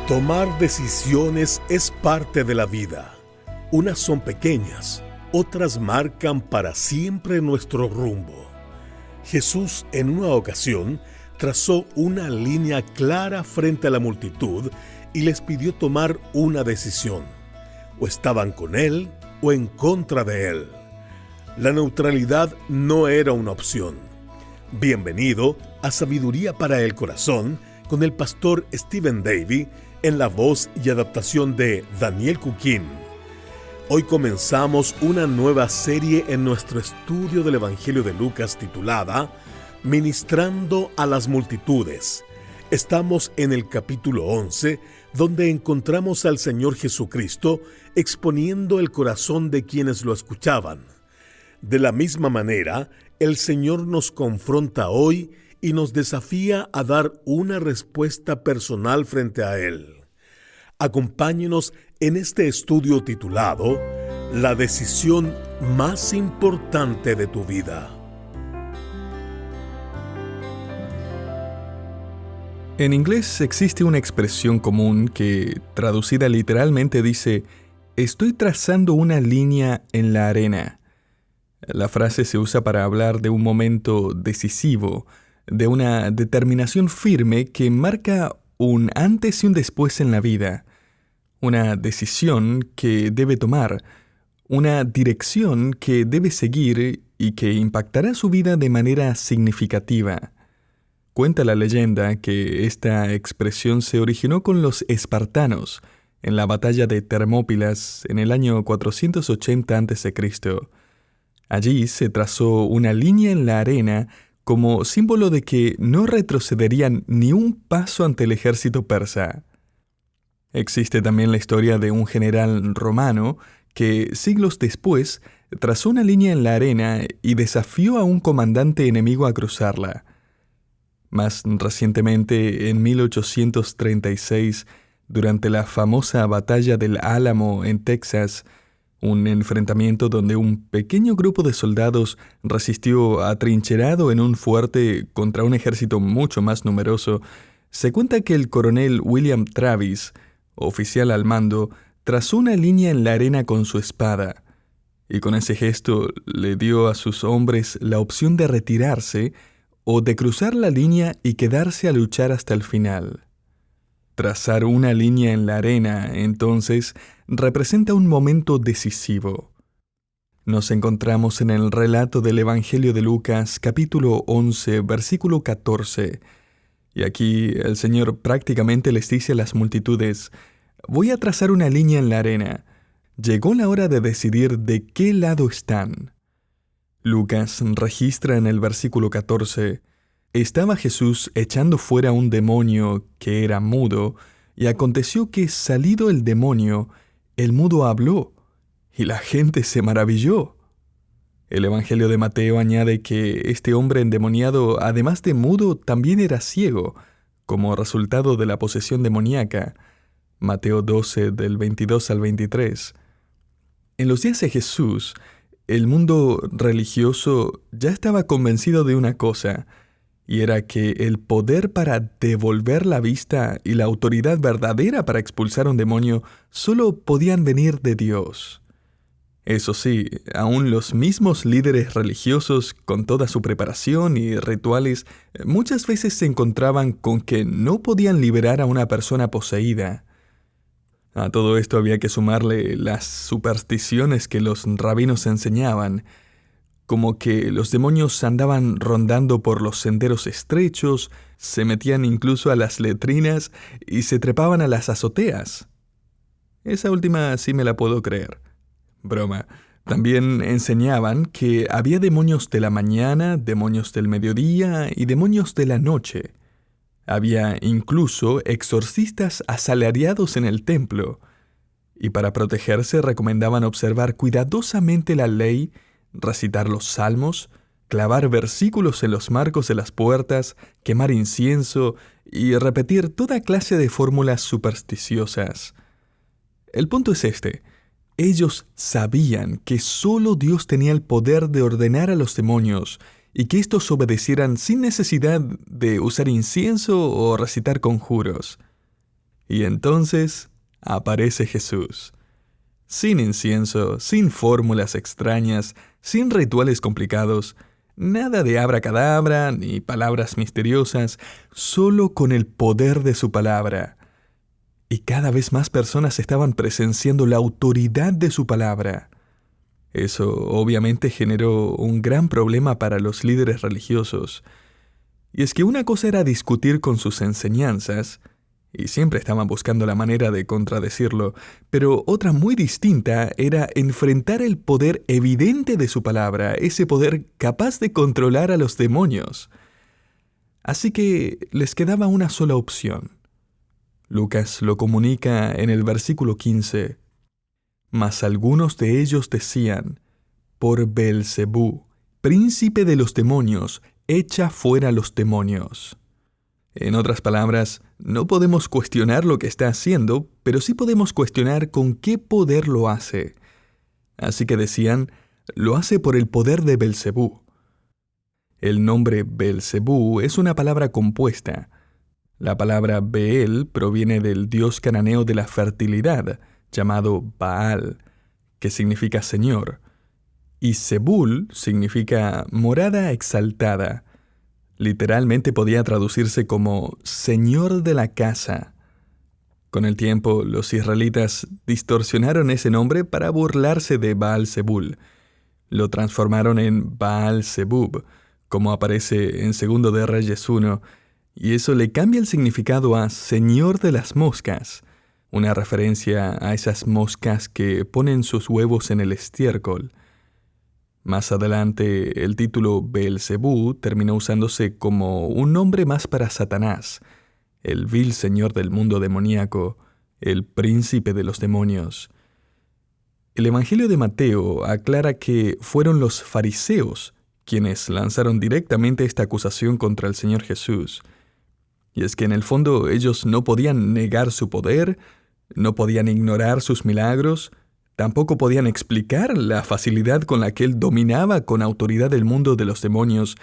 Tomar decisiones es parte de la vida. Unas son pequeñas, otras marcan para siempre nuestro rumbo. Jesús en una ocasión trazó una línea clara frente a la multitud y les pidió tomar una decisión. O estaban con Él o en contra de Él. La neutralidad no era una opción. Bienvenido a Sabiduría para el Corazón con el pastor Stephen Davey en la voz y adaptación de Daniel Cuquín. Hoy comenzamos una nueva serie en nuestro estudio del Evangelio de Lucas titulada Ministrando a las multitudes. Estamos en el capítulo 11, donde encontramos al Señor Jesucristo exponiendo el corazón de quienes lo escuchaban. De la misma manera, el Señor nos confronta hoy y nos desafía a dar una respuesta personal frente a Él. Acompáñenos en este estudio titulado La decisión más importante de tu vida. En inglés existe una expresión común que, traducida literalmente, dice: estoy trazando una línea en la arena. La frase se usa para hablar de un momento decisivo, de una determinación firme que marca un antes y un después en la vida, una decisión que debe tomar, una dirección que debe seguir y que impactará su vida de manera significativa. Cuenta la leyenda que esta expresión se originó con los espartanos en la batalla de Termópilas en el año 480 a.C. Allí se trazó una línea en la arena como símbolo de que no retrocederían ni un paso ante el ejército persa. Existe también la historia de un general romano que, siglos después, trazó una línea en la arena y desafió a un comandante enemigo a cruzarla. Más recientemente, en 1836, durante la famosa batalla del Álamo en Texas, un enfrentamiento donde un pequeño grupo de soldados resistió atrincherado en un fuerte contra un ejército mucho más numeroso, se cuenta que el coronel William Travis, oficial al mando, trazó una línea en la arena con su espada, y con ese gesto le dio a sus hombres la opción de retirarse o de cruzar la línea y quedarse a luchar hasta el final. Trazar una línea en la arena, entonces, representa un momento decisivo. Nos encontramos en el relato del Evangelio de Lucas, capítulo 11, versículo 14. Y aquí el Señor prácticamente les dice a las multitudes: voy a trazar una línea en la arena. Llegó la hora de decidir de qué lado están. Lucas registra en el versículo 14: estaba Jesús echando fuera un demonio que era mudo, y aconteció que, salido el demonio, el mudo habló, y la gente se maravilló. El Evangelio de Mateo añade que este hombre endemoniado, además de mudo, también era ciego, como resultado de la posesión demoníaca. Mateo 12, del 22 al 23. En los días de Jesús, el mundo religioso ya estaba convencido de una cosa, y era que el poder para devolver la vista y la autoridad verdadera para expulsar un demonio solo podían venir de Dios. Eso sí, aún los mismos líderes religiosos, con toda su preparación y rituales, muchas veces se encontraban con que no podían liberar a una persona poseída. A todo esto había que sumarle las supersticiones que los rabinos enseñaban, como que los demonios andaban rondando por los senderos estrechos, se metían incluso a las letrinas y se trepaban a las azoteas. Esa última sí me la puedo creer. Broma. También enseñaban que había demonios de la mañana, demonios del mediodía y demonios de la noche. Había incluso exorcistas asalariados en el templo, y para protegerse recomendaban observar cuidadosamente la ley, recitar los salmos, clavar versículos en los marcos de las puertas, quemar incienso y repetir toda clase de fórmulas supersticiosas. El punto es este: ellos sabían que solo Dios tenía el poder de ordenar a los demonios y que éstos obedecieran sin necesidad de usar incienso o recitar conjuros. Y entonces aparece Jesús. Sin incienso, sin fórmulas extrañas, sin rituales complicados, nada de abracadabra ni palabras misteriosas, solo con el poder de su palabra. Y cada vez más personas estaban presenciando la autoridad de su palabra. Eso obviamente generó un gran problema para los líderes religiosos. Y es que una cosa era discutir con sus enseñanzas, y siempre estaban buscando la manera de contradecirlo, pero otra muy distinta era enfrentar el poder evidente de su palabra, ese poder capaz de controlar a los demonios. Así que les quedaba una sola opción. Lucas lo comunica en el versículo 15. Mas algunos de ellos decían: por Beelzebú, príncipe de los demonios, echa fuera los demonios. En otras palabras, no podemos cuestionar lo que está haciendo, pero sí podemos cuestionar con qué poder lo hace. Así que decían, lo hace por el poder de Beelzebú. El nombre Beelzebú es una palabra compuesta. La palabra Beel proviene del dios cananeo de la fertilidad, llamado Baal, que significa señor, y Zebul significa morada exaltada. Literalmente podía traducirse como señor de la casa. Con el tiempo, los israelitas distorsionaron ese nombre para burlarse de Baal-Zebul. Lo transformaron en Baal-Zebub, como aparece en 2 de Reyes 1, y eso le cambia el significado a señor de las moscas, una referencia a esas moscas que ponen sus huevos en el estiércol. Más adelante, el título Beelzebú terminó usándose como un nombre más para Satanás, el vil señor del mundo demoníaco, el príncipe de los demonios. El Evangelio de Mateo aclara que fueron los fariseos quienes lanzaron directamente esta acusación contra el Señor Jesús. Y es que en el fondo ellos no podían negar su poder, no podían ignorar sus milagros, tampoco podían explicar la facilidad con la que él dominaba con autoridad el mundo de los demonios,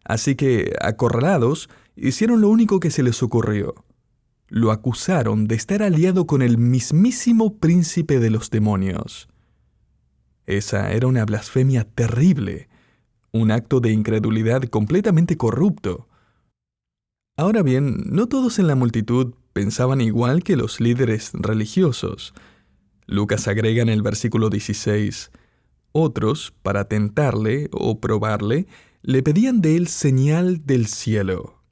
así que, acorralados, hicieron lo único que se les ocurrió. Lo acusaron de estar aliado con el mismísimo príncipe de los demonios. Esa era una blasfemia terrible, un acto de incredulidad completamente corrupto. Ahora bien, no todos en la multitud pensaban igual que los líderes religiosos. Lucas agrega en el versículo 16, otros, para tentarle o probarle, le pedían de él señal del cielo.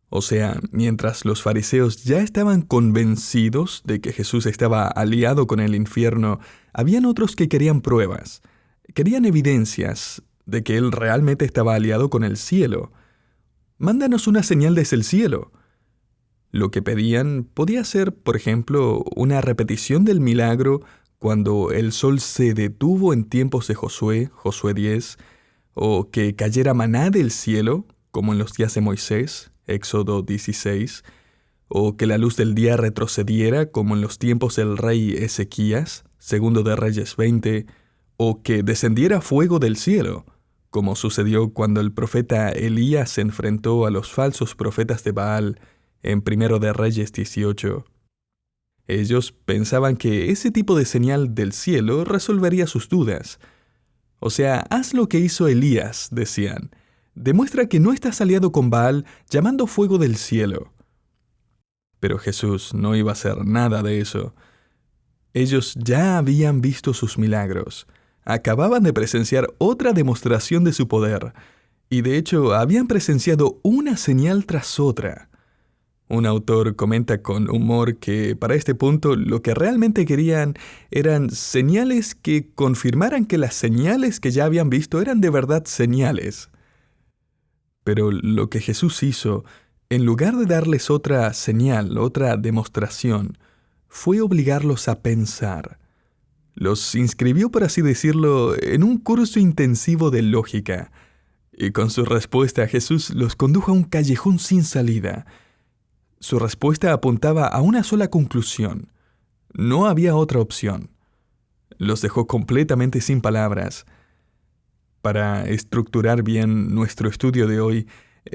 O sea, mientras los fariseos ya estaban convencidos de que Jesús estaba aliado con el infierno, habían otros que querían pruebas, querían evidencias de que él realmente estaba aliado con el cielo. Mándanos una señal desde el cielo. Lo que pedían podía ser, por ejemplo, una repetición del milagro cuando el sol se detuvo en tiempos de Josué 10, o que cayera maná del cielo, como en los días de Moisés, Éxodo 16, o que la luz del día retrocediera, como en los tiempos del rey Ezequías, 2 de Reyes 20, o que descendiera fuego del cielo, como sucedió cuando el profeta Elías se enfrentó a los falsos profetas de Baal en 1 de Reyes 18. Ellos pensaban que ese tipo de señal del cielo resolvería sus dudas. O sea, haz lo que hizo Elías, decían. Demuestra que no estás aliado con Baal llamando fuego del cielo. Pero Jesús no iba a hacer nada de eso. Ellos ya habían visto sus milagros. Acababan de presenciar otra demostración de su poder, y de hecho habían presenciado una señal tras otra. Un autor comenta con humor que para este punto lo que realmente querían eran señales que confirmaran que las señales que ya habían visto eran de verdad señales. Pero lo que Jesús hizo, en lugar de darles otra señal, otra demostración, fue obligarlos a pensar. Los inscribió, por así decirlo, en un curso intensivo de lógica, y con su respuesta Jesús los condujo a un callejón sin salida. Su respuesta apuntaba a una sola conclusión. No había otra opción. Los dejó completamente sin palabras. Para estructurar bien nuestro estudio de hoy,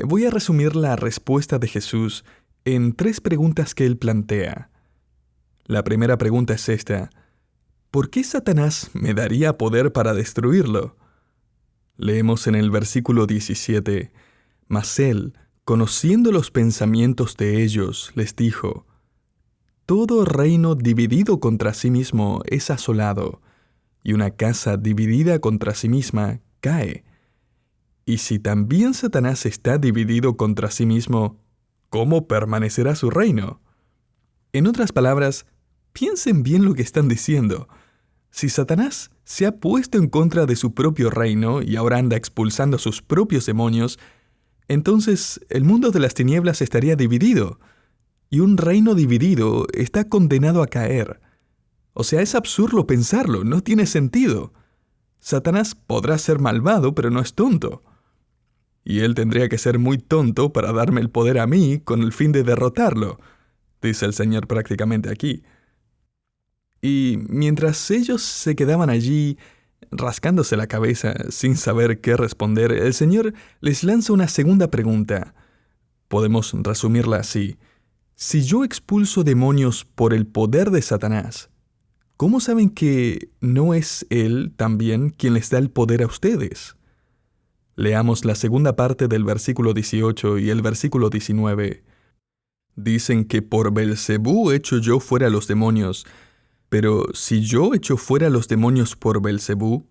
voy a resumir la respuesta de Jesús en 3 preguntas que él plantea. La primera pregunta es esta: ¿por qué Satanás me daría poder para destruirlo? Leemos en el versículo 17, mas él, conociendo los pensamientos de ellos, les dijo: todo reino dividido contra sí mismo es asolado, y una casa dividida contra sí misma cae. Y si también Satanás está dividido contra sí mismo, ¿cómo permanecerá su reino? En otras palabras, piensen bien lo que están diciendo. Si Satanás se ha puesto en contra de su propio reino y ahora anda expulsando a sus propios demonios, entonces el mundo de las tinieblas estaría dividido, y un reino dividido está condenado a caer. O sea, es absurdo pensarlo, no tiene sentido. Satanás podrá ser malvado, pero no es tonto. Y él tendría que ser muy tonto para darme el poder a mí con el fin de derrotarlo, dice el Señor prácticamente aquí. Y mientras ellos se quedaban allí, rascándose la cabeza sin saber qué responder, el Señor les lanza una segunda pregunta. Podemos resumirla así: si yo expulso demonios por el poder de Satanás, ¿cómo saben que no es Él también quien les da el poder a ustedes? Leamos la segunda parte del versículo 18 y el versículo 19. Dicen que por Beelzebú echo yo fuera los demonios, pero si yo echo fuera los demonios por Beelzebú,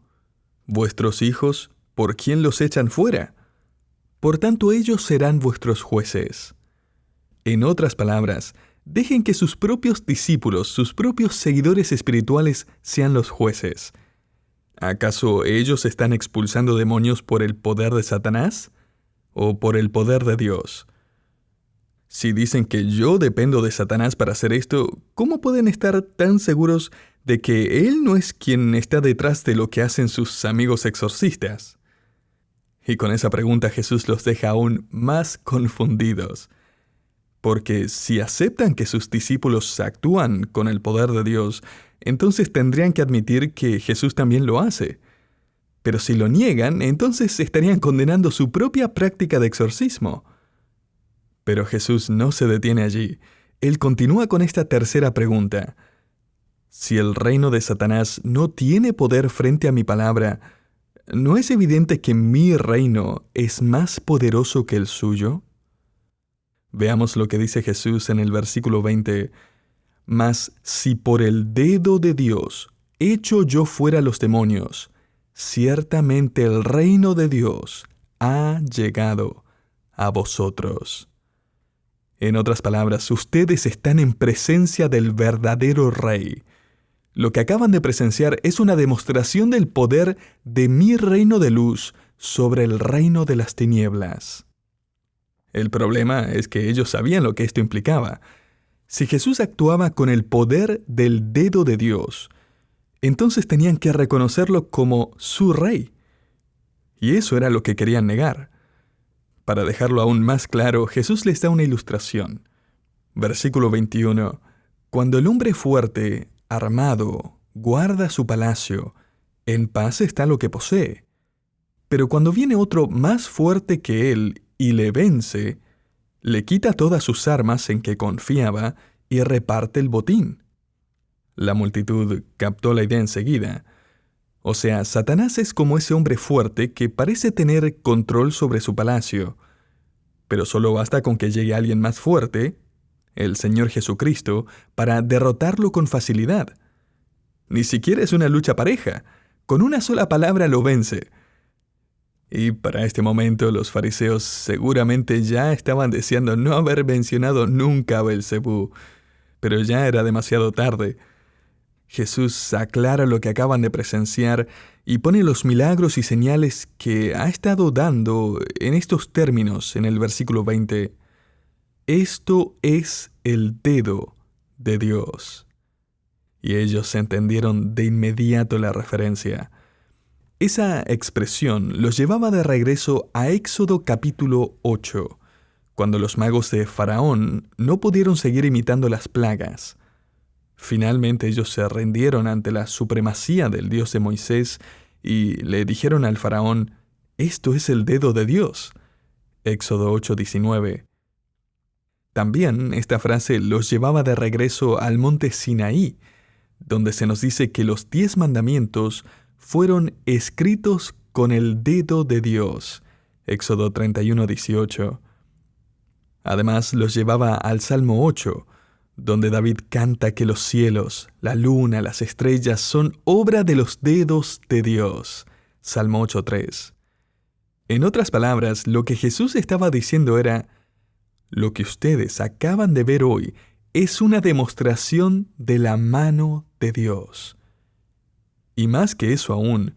vuestros hijos, ¿por quién los echan fuera? Por tanto ellos serán vuestros jueces. En otras palabras, dejen que sus propios discípulos, sus propios seguidores espirituales sean los jueces. ¿Acaso ellos están expulsando demonios por el poder de Satanás o por el poder de Dios? Si dicen que yo dependo de Satanás para hacer esto, ¿cómo pueden estar tan seguros de que Él no es quien está detrás de lo que hacen sus amigos exorcistas? Y con esa pregunta Jesús los deja aún más confundidos. Porque si aceptan que sus discípulos actúan con el poder de Dios, entonces tendrían que admitir que Jesús también lo hace. Pero si lo niegan, entonces estarían condenando su propia práctica de exorcismo. Pero Jesús no se detiene allí. Él continúa con esta tercera pregunta: si el reino de Satanás no tiene poder frente a mi palabra, ¿no es evidente que mi reino es más poderoso que el suyo? Veamos lo que dice Jesús en el versículo 20. Mas si por el dedo de Dios echo yo fuera los demonios, ciertamente el reino de Dios ha llegado a vosotros. En otras palabras, ustedes están en presencia del verdadero Rey. Lo que acaban de presenciar es una demostración del poder de mi reino de luz sobre el reino de las tinieblas. El problema es que ellos sabían lo que esto implicaba. Si Jesús actuaba con el poder del dedo de Dios, entonces tenían que reconocerlo como su Rey. Y eso era lo que querían negar. Para dejarlo aún más claro, Jesús les da una ilustración. Versículo 21. Cuando el hombre fuerte, armado, guarda su palacio, en paz está lo que posee. Pero cuando viene otro más fuerte que él y le vence, le quita todas sus armas en que confiaba y reparte el botín. La multitud captó la idea enseguida. O sea, Satanás es como ese hombre fuerte que parece tener control sobre su palacio, pero solo basta con que llegue alguien más fuerte, el Señor Jesucristo, para derrotarlo con facilidad. Ni siquiera es una lucha pareja, con una sola palabra lo vence. Y para este momento los fariseos seguramente ya estaban deseando no haber mencionado nunca a Beelzebú, pero ya era demasiado tarde. Jesús aclara lo que acaban de presenciar y pone los milagros y señales que ha estado dando en estos términos en el versículo 20. Esto es el dedo de Dios. Y ellos entendieron de inmediato la referencia. Esa expresión los llevaba de regreso a Éxodo capítulo 8, cuando los magos de Faraón no pudieron seguir imitando las plagas. Finalmente ellos se rindieron ante la supremacía del Dios de Moisés y le dijeron al Faraón: «Esto es el dedo de Dios». Éxodo 8:19. También esta frase los llevaba de regreso al monte Sinaí, donde se nos dice que los 10 mandamientos fueron escritos con el dedo de Dios. Éxodo 31:18. Además, los llevaba al Salmo 8, donde David canta que los cielos, la luna, las estrellas son obra de los dedos de Dios. Salmo 8:3. En otras palabras, lo que Jesús estaba diciendo era: lo que ustedes acaban de ver hoy es una demostración de la mano de Dios. Y más que eso aún,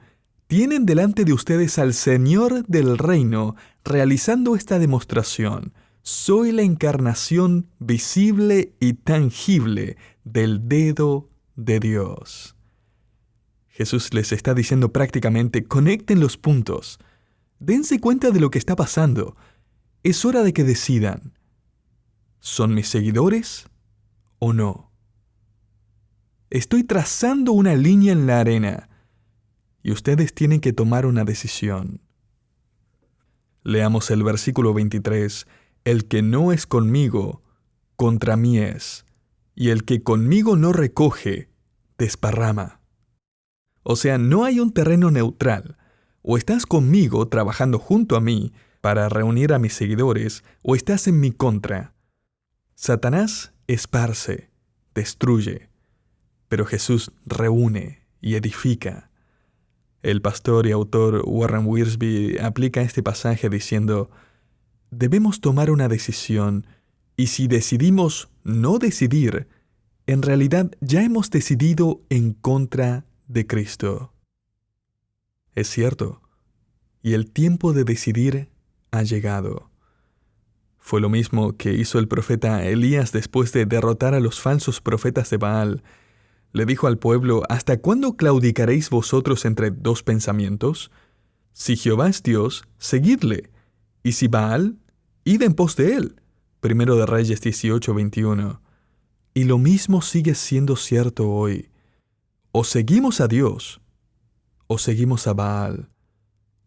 tienen delante de ustedes al Señor del reino realizando esta demostración. Soy la encarnación visible y tangible del dedo de Dios. Jesús les está diciendo prácticamente: conecten los puntos. Dense cuenta de lo que está pasando. Es hora de que decidan. ¿Son mis seguidores o no? Estoy trazando una línea en la arena y ustedes tienen que tomar una decisión. Leamos el versículo 23. El que no es conmigo, contra mí es, y el que conmigo no recoge, desparrama. O sea, no hay un terreno neutral. O estás conmigo trabajando junto a mí para reunir a mis seguidores, o estás en mi contra. Satanás esparce, destruye, pero Jesús reúne y edifica. El pastor y autor Warren Wiersbe aplica este pasaje diciendo: debemos tomar una decisión, y si decidimos no decidir, en realidad ya hemos decidido en contra de Cristo. Es cierto, y el tiempo de decidir ha llegado. Fue lo mismo que hizo el profeta Elías después de derrotar a los falsos profetas de Baal. Le dijo al pueblo: ¿hasta cuándo claudicaréis vosotros entre dos pensamientos? Si Jehová es Dios, seguidle, y si Baal, id en pos de él. Primero de Reyes 18:21. Y lo mismo sigue siendo cierto hoy. O seguimos a Dios, o seguimos a Baal.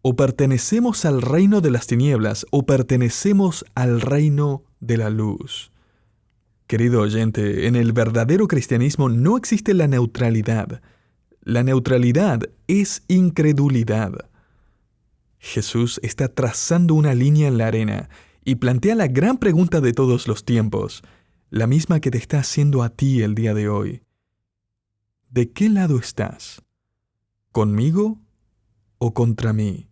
O pertenecemos al reino de las tinieblas, o pertenecemos al reino de la luz. Querido oyente, en el verdadero cristianismo no existe la neutralidad. La neutralidad es incredulidad. Jesús está trazando una línea en la arena y plantea la gran pregunta de todos los tiempos, la misma que te está haciendo a ti el día de hoy. ¿De qué lado estás? ¿Conmigo o contra mí?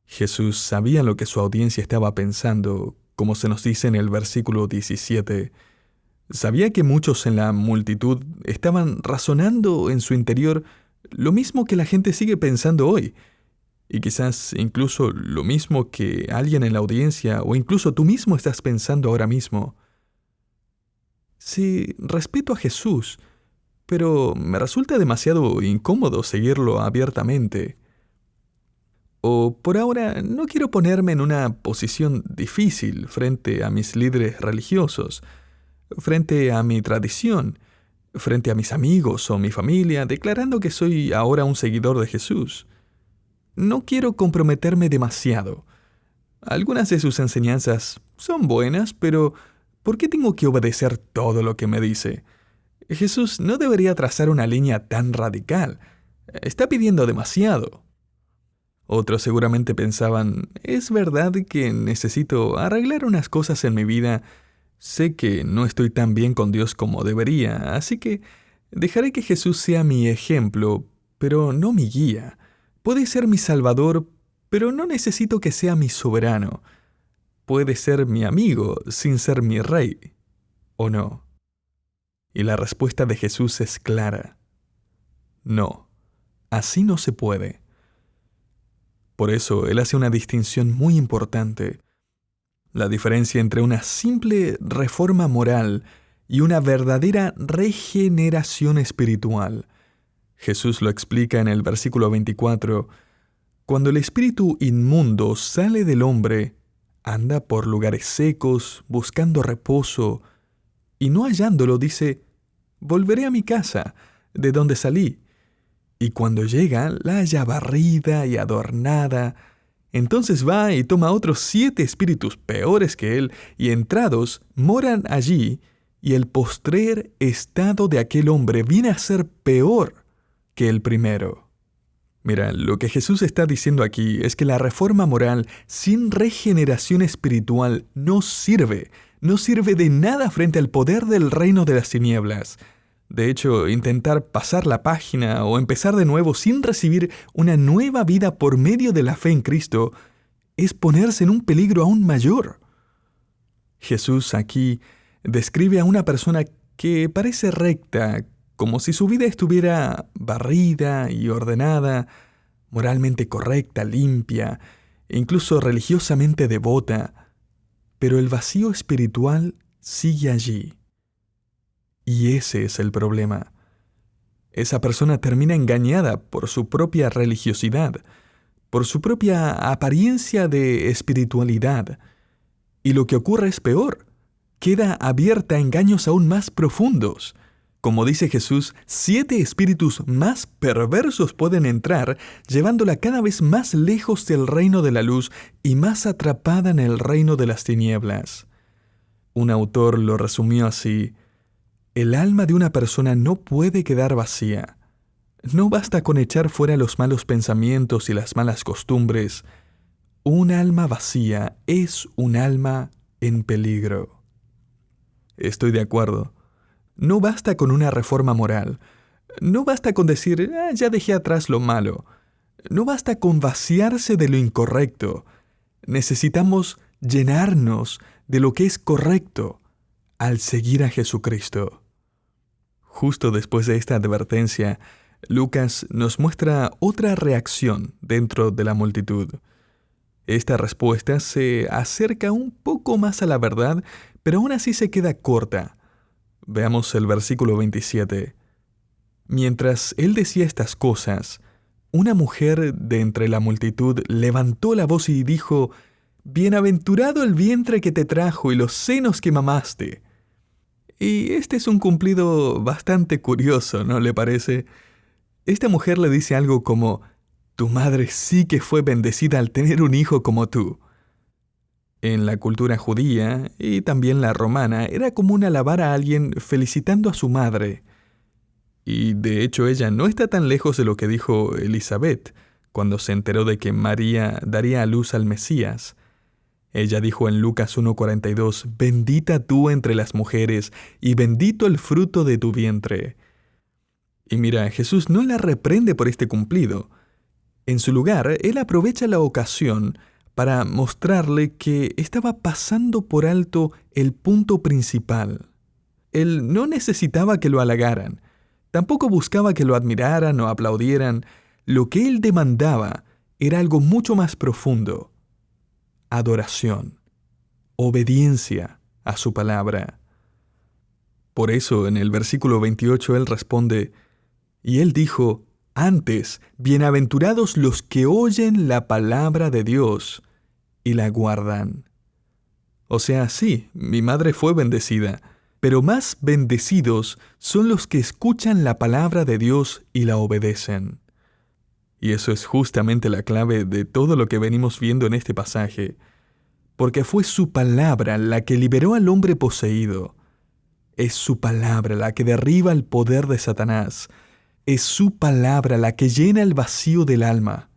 Jesús sabía lo que su audiencia estaba pensando, como se nos dice en el versículo 17. Sabía que muchos en la multitud estaban razonando en su interior lo mismo que la gente sigue pensando hoy, y quizás incluso lo mismo que alguien en la audiencia o incluso tú mismo estás pensando ahora mismo. Sí, respeto a Jesús, pero me resulta demasiado incómodo seguirlo abiertamente. O por ahora no quiero ponerme en una posición difícil frente a mis líderes religiosos, frente a mi tradición, frente a mis amigos o mi familia, declarando que soy ahora un seguidor de Jesús. No quiero comprometerme demasiado. Algunas de sus enseñanzas son buenas, pero ¿por qué tengo que obedecer todo lo que me dice? Jesús no debería trazar una línea tan radical. Está pidiendo demasiado. Otros seguramente pensaban: es verdad que necesito arreglar unas cosas en mi vida. Sé que no estoy tan bien con Dios como debería, así que dejaré que Jesús sea mi ejemplo, pero no mi guía. Puede ser mi Salvador, pero no necesito que sea mi soberano. Puede ser mi amigo sin ser mi rey, ¿o no? Y la respuesta de Jesús es clara: no, así no se puede. Por eso, Él hace una distinción muy importante. La diferencia entre una simple reforma moral y una verdadera regeneración espiritual. Jesús lo explica en el versículo 24. Cuando el espíritu inmundo sale del hombre, anda por lugares secos, buscando reposo, y no hallándolo dice: volveré a mi casa, de donde salí. Y cuando llega, la halla barrida y adornada. Entonces va y toma otros 7 espíritus peores que él, y entrados, moran allí, y el postrer estado de aquel hombre viene a ser peor que el primero. Mira, lo que Jesús está diciendo aquí es que la reforma moral sin regeneración espiritual no sirve de nada frente al poder del reino de las tinieblas. De hecho, intentar pasar la página o empezar de nuevo sin recibir una nueva vida por medio de la fe en Cristo es ponerse en un peligro aún mayor. Jesús aquí describe a una persona que parece recta, como si su vida estuviera barrida y ordenada, moralmente correcta, limpia, e incluso religiosamente devota, pero el vacío espiritual sigue allí. Y ese es el problema. Esa persona termina engañada por su propia religiosidad, por su propia apariencia de espiritualidad, y lo que ocurre es peor. Queda abierta a engaños aún más profundos. Como dice Jesús, 7 espíritus más perversos pueden entrar, llevándola cada vez más lejos del reino de la luz y más atrapada en el reino de las tinieblas. Un autor lo resumió así: el alma de una persona no puede quedar vacía. No basta con echar fuera los malos pensamientos y las malas costumbres. Un alma vacía es un alma en peligro. Estoy de acuerdo. No basta con una reforma moral. No basta con decir, ya dejé atrás lo malo. No basta con vaciarse de lo incorrecto. Necesitamos llenarnos de lo que es correcto al seguir a Jesucristo. Justo después de esta advertencia, Lucas nos muestra otra reacción dentro de la multitud. Esta respuesta se acerca un poco más a la verdad, pero aún así se queda corta. Veamos el versículo 27. Mientras él decía estas cosas, una mujer de entre la multitud levantó la voz y dijo: «Bienaventurado el vientre que te trajo y los senos que mamaste». Y este es un cumplido bastante curioso, ¿no le parece? Esta mujer le dice algo como: «Tu madre sí que fue bendecida al tener un hijo como tú». En la cultura judía y también la romana era común alabar a alguien felicitando a su madre. Y de hecho ella no está tan lejos de lo que dijo Elizabeth cuando se enteró de que María daría a luz al Mesías. Ella dijo en Lucas 1:42: «Bendita tú entre las mujeres, y bendito el fruto de tu vientre». Y mira, Jesús no la reprende por este cumplido. En su lugar, él aprovecha la ocasión para mostrarle que estaba pasando por alto el punto principal. Él no necesitaba que lo halagaran, tampoco buscaba que lo admiraran o aplaudieran. Lo que él demandaba era algo mucho más profundo: adoración, obediencia a su palabra. Por eso en el versículo 28 él responde: «Y él dijo: Antes, bienaventurados los que oyen la palabra de Dios y la guardan». O sea, sí, mi madre fue bendecida, pero más bendecidos son los que escuchan la palabra de Dios y la obedecen. Y eso es justamente la clave de todo lo que venimos viendo en este pasaje, porque fue su palabra la que liberó al hombre poseído. Es su palabra la que derriba el poder de Satanás. Es su palabra la que llena el vacío del alma.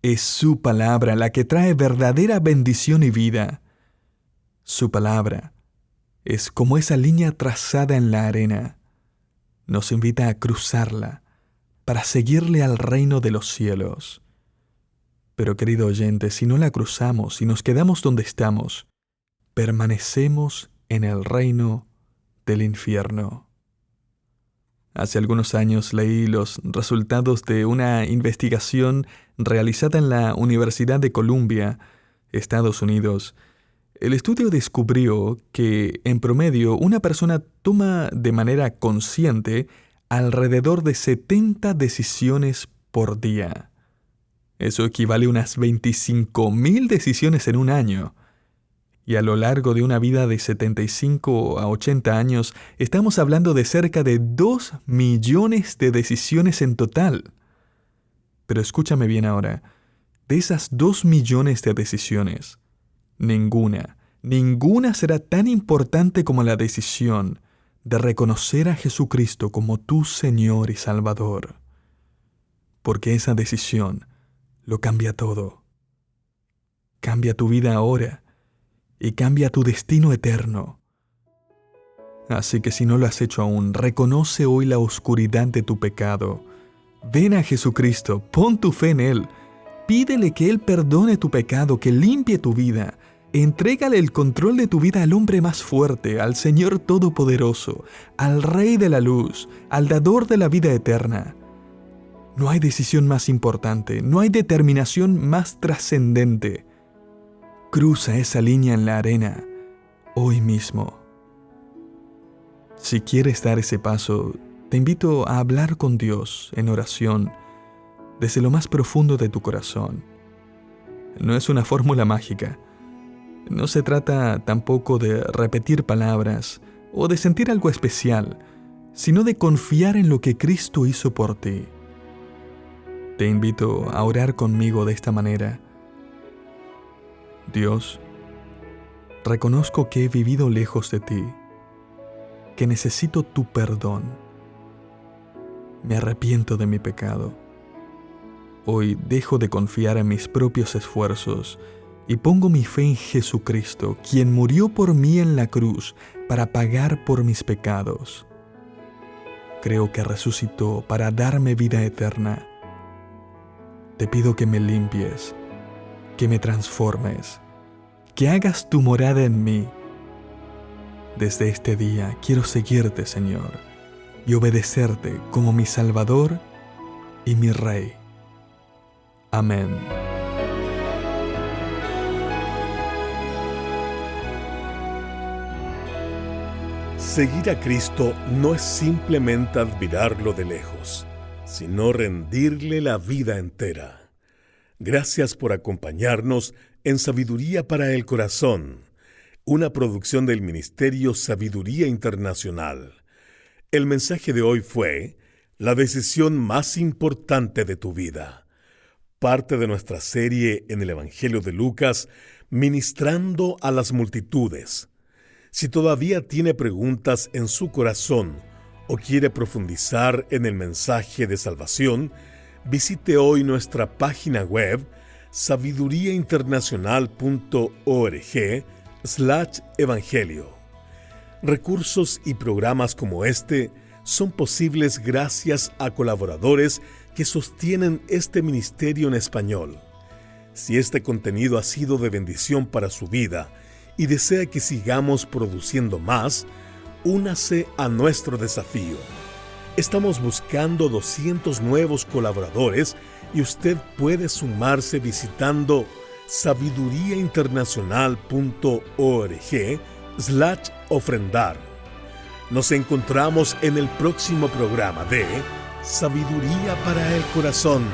Es su palabra la que trae verdadera bendición y vida. Su palabra es como esa línea trazada en la arena. Nos invita a cruzarla para seguirle al reino de los cielos. Pero querido oyente, si no la cruzamos y nos quedamos donde estamos, permanecemos en el reino del infierno. Hace algunos años leí los resultados de una investigación realizada en la Universidad de Columbia, Estados Unidos. El estudio descubrió que, en promedio, una persona toma de manera consciente alrededor de 70 decisiones por día. Eso equivale a unas 25,000 decisiones en un año. Y a lo largo de una vida de 75 a 80 años, estamos hablando de cerca de 2 millones de decisiones en total. Pero escúchame bien ahora. De esas 2 millones de decisiones, ninguna será tan importante como la decisión de reconocer a Jesucristo como tu Señor y Salvador. Porque esa decisión lo cambia todo. Cambia tu vida ahora y cambia tu destino eterno. Así que si no lo has hecho aún, reconoce hoy la oscuridad de tu pecado. Ven a Jesucristo, pon tu fe en Él. Pídele que Él perdone tu pecado, que limpie tu vida. Entrégale el control de tu vida al hombre más fuerte, al Señor Todopoderoso, al Rey de la Luz, al Dador de la vida eterna. No hay decisión más importante, no hay determinación más trascendente. Cruza esa línea en la arena, hoy mismo. Si quieres dar ese paso, te invito a hablar con Dios en oración, desde lo más profundo de tu corazón. No es una fórmula mágica. No se trata tampoco de repetir palabras o de sentir algo especial, sino de confiar en lo que Cristo hizo por ti. Te invito a orar conmigo de esta manera. Dios, reconozco que he vivido lejos de ti, que necesito tu perdón. Me arrepiento de mi pecado. Hoy dejo de confiar en mis propios esfuerzos y pongo mi fe en Jesucristo, quien murió por mí en la cruz para pagar por mis pecados. Creo que resucitó para darme vida eterna. Te pido que me limpies, que me transformes, que hagas tu morada en mí. Desde este día quiero seguirte, Señor, y obedecerte como mi Salvador y mi Rey. Amén. Seguir a Cristo no es simplemente admirarlo de lejos, sino rendirle la vida entera. Gracias por acompañarnos en Sabiduría para el Corazón, una producción del Ministerio Sabiduría Internacional. El mensaje de hoy fue la decisión más importante de tu vida. Parte de nuestra serie en el Evangelio de Lucas, Ministrando a las Multitudes. Si todavía tiene preguntas en su corazón o quiere profundizar en el mensaje de salvación, visite hoy nuestra página web sabiduriainternacional.org/evangelio. Recursos y programas como este son posibles gracias a colaboradores que sostienen este ministerio en español. Si este contenido ha sido de bendición para su vida y desea que sigamos produciendo más, únase a nuestro desafío. Estamos buscando 200 nuevos colaboradores y usted puede sumarse visitando sabiduriainternacional.org/ofrendar. Nos encontramos en el próximo programa de Sabiduría para el Corazón.